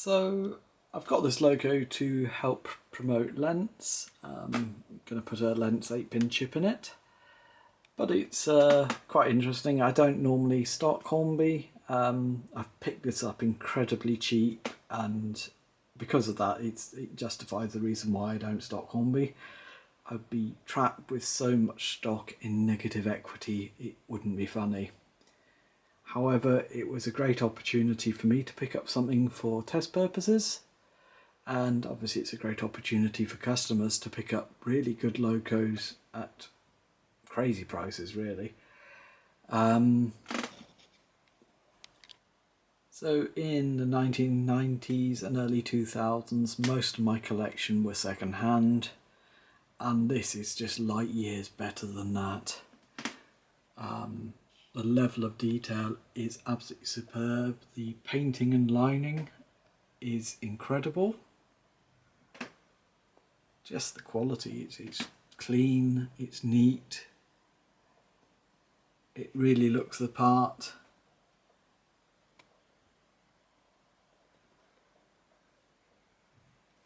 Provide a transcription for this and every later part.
So I've got this logo to help promote lens. I'm going to put a lens 8-pin chip in it, but it's quite interesting. I don't normally stock Hornby. I've picked this up incredibly cheap, and because of that it justifies the reason why I don't stock Hornby. I'd be trapped with so much stock in negative equity, it wouldn't be funny. However, it was a great opportunity for me to pick up something for test purposes, and obviously it's a great opportunity for customers to pick up really good locos at crazy prices, really. So in the 1990s and early 2000s, most of my collection were second hand, and this is just light years better than that. The level of detail is absolutely superb. The painting and lining is incredible. Just the quality, it's clean, it's neat. It really looks the part.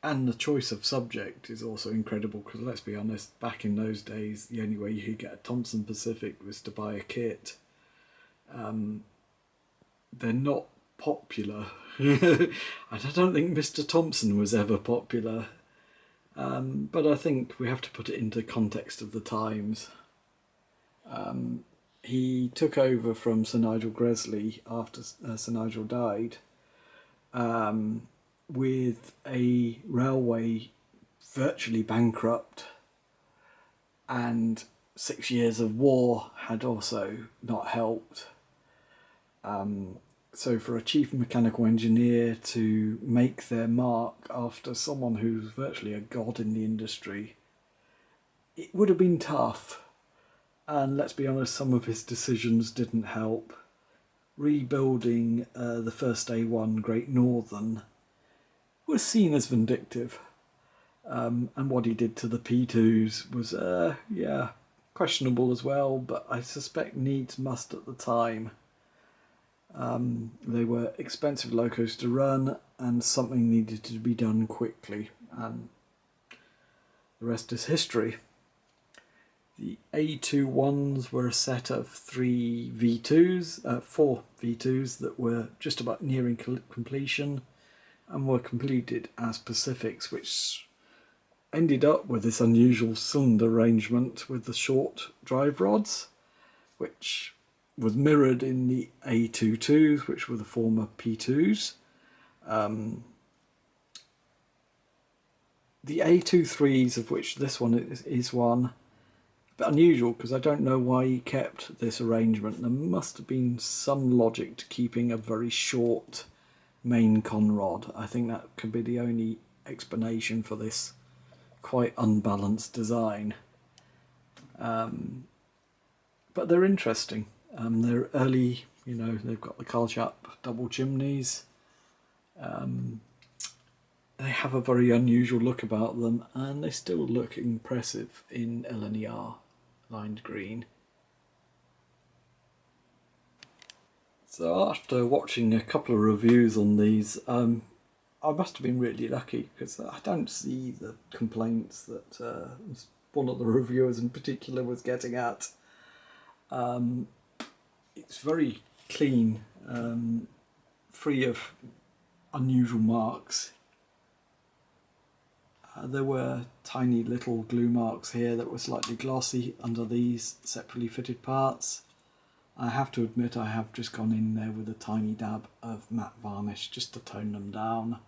And the choice of subject is also incredible, because let's be honest, back in those days the only way you could get a Thompson Pacific was to buy a kit. They're not popular. I don't think Mr. Thompson was ever popular, but I think we have to put it into context of the times. He took over from Sir Nigel Gresley after Sir Nigel died, with a railway virtually bankrupt, and 6 years of war had also not helped. So for a chief mechanical engineer to make their mark after someone who's virtually a god in the industry, it would have been tough. And let's be honest, some of his decisions didn't help. Rebuilding the first A1 Great Northern was seen as vindictive. And what he did to the P2s was, questionable as well, but I suspect needs must at the time. They were expensive locos to run, and something needed to be done quickly, and the rest is history. The A21s were a set of 4 V2s that were just about nearing completion, and were completed as Pacifics, which ended up with this unusual cylinder arrangement with the short drive rods, which was mirrored in the A22s, which were the former P2s. The A23s, of which this one is one, a bit unusual because I don't know why he kept this arrangement. There must have been some logic to keeping a very short main con rod. I think that could be the only explanation for this quite unbalanced design. But they're interesting. They're early, they've got the Carl-Sharp double chimneys. They have a very unusual look about them, and they still look impressive in LNER lined green. So after watching a couple of reviews on these, I must have been really lucky, because I don't see the complaints that one of the reviewers in particular was getting at. It's very clean, free of unusual marks. There were tiny little glue marks here that were slightly glossy under these separately fitted parts. I have to admit I have just gone in there with a tiny dab of matte varnish just to tone them down.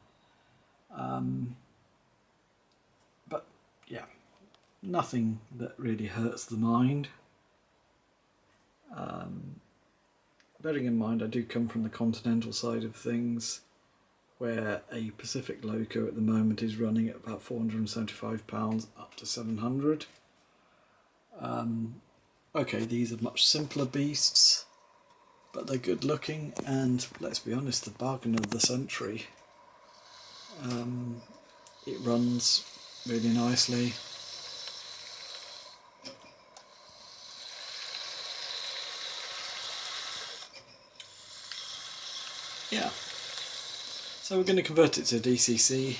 But yeah, nothing that really hurts the mind. Bearing in mind I do come from the continental side of things, where a Pacific loco at the moment is running at about £475 up to £700. Okay, these are much simpler beasts, but they're good looking, and let's be honest, the bargain of the century. It runs really nicely. Yeah. So we're going to convert it to DCC.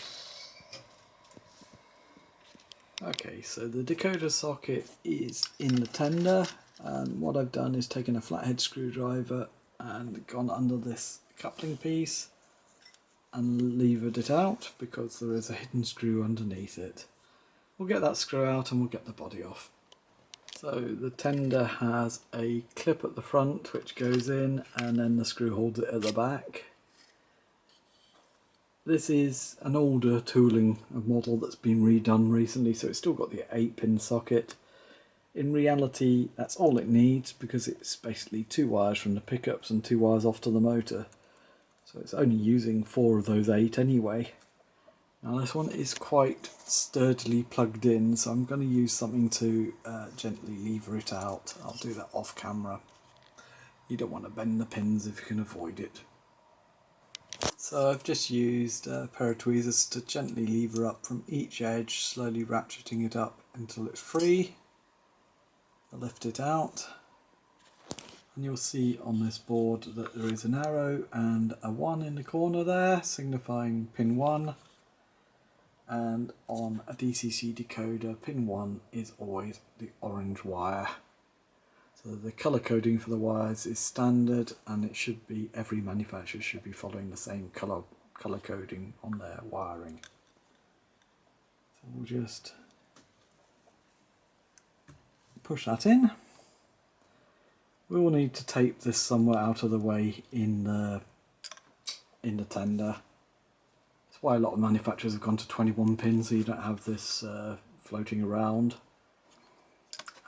Okay, so the decoder socket is in the tender, and what I've done is taken a flathead screwdriver and gone under this coupling piece and levered it out because there is a hidden screw underneath it. We'll get that screw out and we'll get the body off. So the tender has a clip at the front which goes in, and then the screw holds it at the back. This is an older tooling model that's been redone recently, so it's still got the 8-pin socket. In reality, that's all it needs because it's basically 2 wires from the pickups and 2 wires off to the motor. So it's only using 4 of those 8 anyway. Now this one is quite sturdily plugged in, so I'm going to use something to gently lever it out. I'll do that off camera. You don't want to bend the pins if you can avoid it. So I've just used a pair of tweezers to gently lever up from each edge, slowly ratcheting it up until it's free. I'll lift it out, and you'll see on this board that there is an arrow and a 1 in the corner there, signifying pin 1. And on a DCC decoder, pin 1 is always the orange wire. So the colour coding for the wires is standard, and it should be, every manufacturer should be following the same colour coding on their wiring. So we'll just push that in. We will need to tape this somewhere out of the way in the tender. That's why a lot of manufacturers have gone to 21 pins, so you don't have this floating around.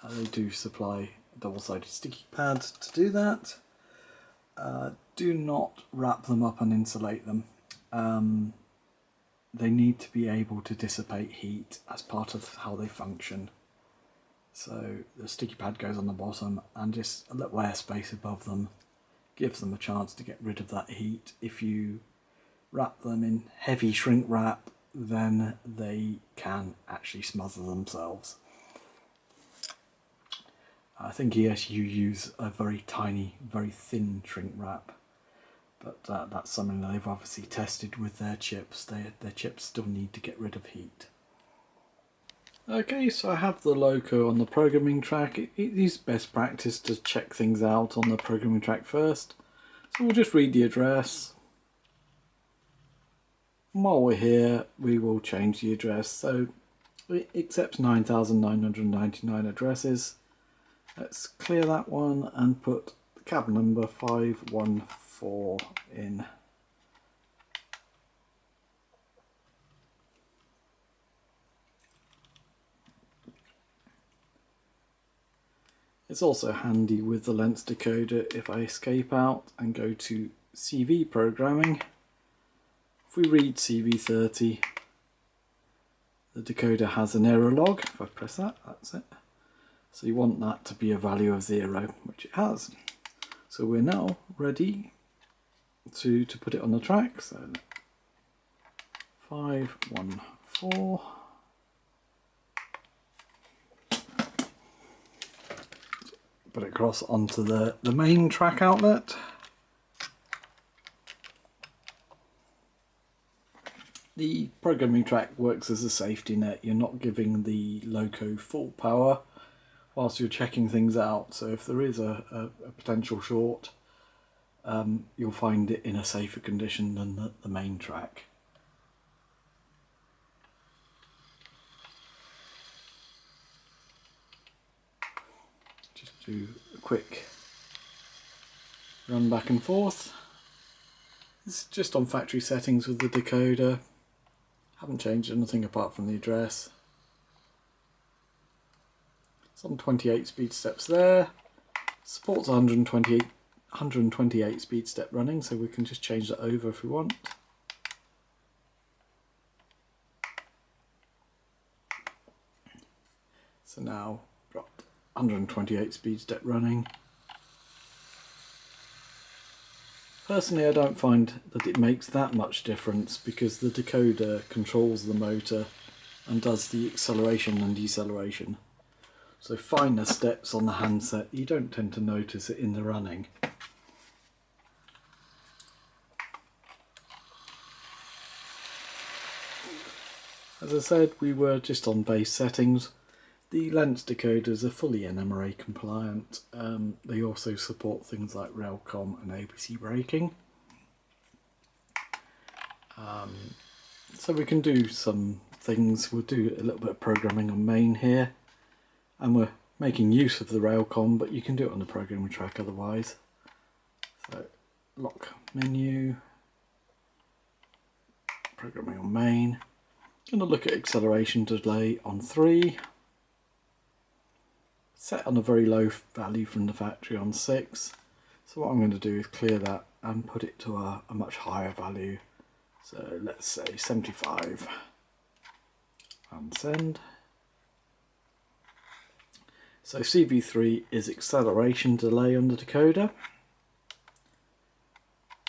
They do supply double-sided sticky pads to do that. Do not wrap them up and insulate them. They need to be able to dissipate heat as part of how they function. So the sticky pad goes on the bottom, and just a little air space above them gives them a chance to get rid of that heat. If you wrap them in heavy shrink wrap, then they can actually smother themselves. I think yes, you use a very tiny, very thin shrink wrap, but that's something that they've obviously tested with their chips. Their chips still need to get rid of heat. Okay, so I have the loco on the programming track. It is best practice to check things out on the programming track first. So we'll just read the address. And while we're here, we will change the address. So it accepts 9,999 addresses. Let's clear that one and put the cab number 514 in. It's also handy with the lens decoder if I escape out and go to CV programming. If we read CV30, the decoder has an error log. If I press that, that's it. So you want that to be a value of 0, which it has. So we're now ready to put it on the track. So 514. Put it across onto the main track outlet. The programming track works as a safety net. You're not giving the loco full power whilst you're checking things out, so if there is a potential short, you'll find it in a safer condition than the main track. Just do a quick run back and forth. This is just on factory settings with the decoder. Haven't changed anything apart from the address. It's on 28 speed steps there. Supports 128 speed step running, so we can just change that over if we want. So now got 128 speed step running. Personally, I don't find that it makes that much difference because the decoder controls the motor and does the acceleration and deceleration. So finer steps on the handset, you don't tend to notice it in the running. As I said, we were just on base settings. The lens decoders are fully NMRA compliant. They also support things like Railcom and ABC braking. So we can do some things. We'll do a little bit of programming on main here, and we're making use of the Railcom, but you can do it on the programming track otherwise. So lock menu, programming on main. Going to look at acceleration delay on 3, set on a very low value from the factory on 6. So what I'm going to do is clear that and put it to a much higher value. So let's say 75 and send. So CV3 is acceleration delay on the decoder.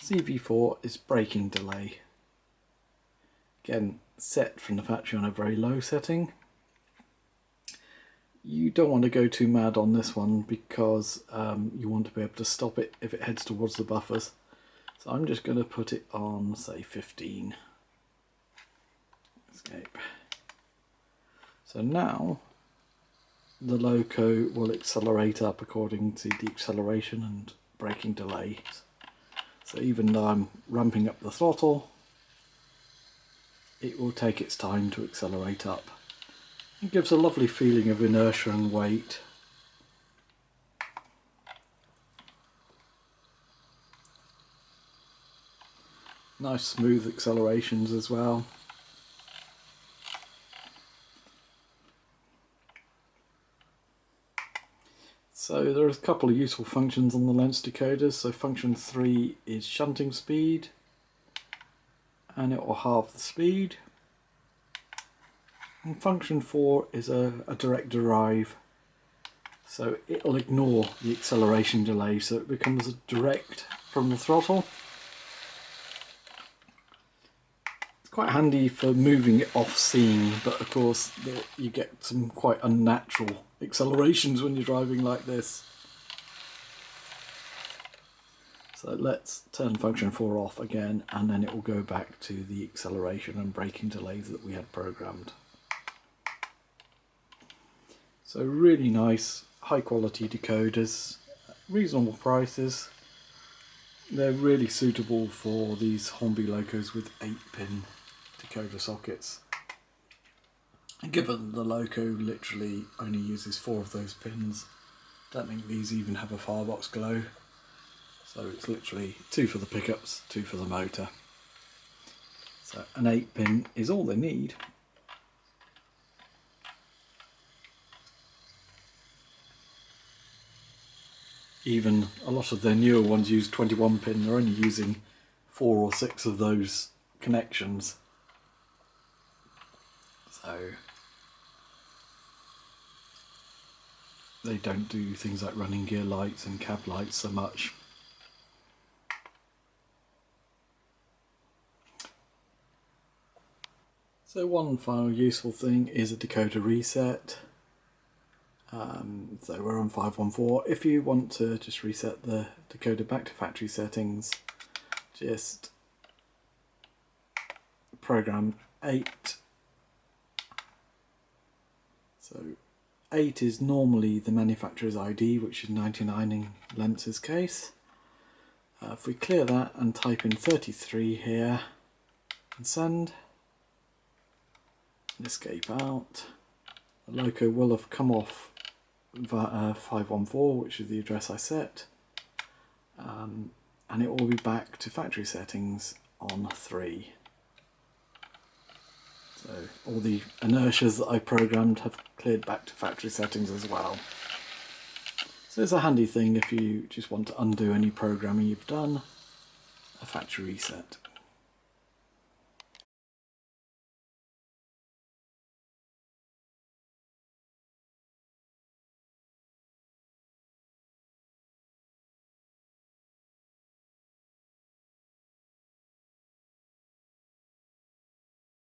CV4 is braking delay. Again, set from the factory on a very low setting. You don't want to go too mad on this one because you want to be able to stop it if it heads towards the buffers. So I'm just going to put it on, say, 15. Escape. So now the loco will accelerate up according to the acceleration and braking delay. So even though I'm ramping up the throttle, it will take its time to accelerate up. It gives a lovely feeling of inertia and weight. Nice smooth accelerations as well. So there are a couple of useful functions on the lens decoders. So function 3 is shunting speed, and it will halve the speed. And function 4 is a direct derive, so it will ignore the acceleration delay, so it becomes direct from the throttle. It's quite handy for moving it off scene, but of course you get some quite unnatural accelerations when you're driving like this. So let's turn function 4 off again, and then it will go back to the acceleration and braking delays that we had programmed. So really nice, high quality decoders, reasonable prices. They're really suitable for these Hornby locos with 8-pin decoder sockets. And given the loco literally only uses 4 of those pins, I don't think these even have a firebox glow. So it's literally 2 for the pickups, 2 for the motor. So an 8-pin is all they need. Even a lot of their newer ones use 21-pin, they're only using 4 or 6 of those connections. So they don't do things like running gear lights and cab lights so much. So one final useful thing is a decoder reset. So we're on 514. If you want to just reset the decoder back to factory settings, just program 8. So 8 is normally the manufacturer's ID, which is 99 in Lenz's case. If we clear that and type in 33 here and send, and escape out, the loco will have come off 514, which is the address I set, and it will be back to factory settings on 3. So all the inertias that I programmed have cleared back to factory settings as well. So it's a handy thing if you just want to undo any programming you've done, a factory reset.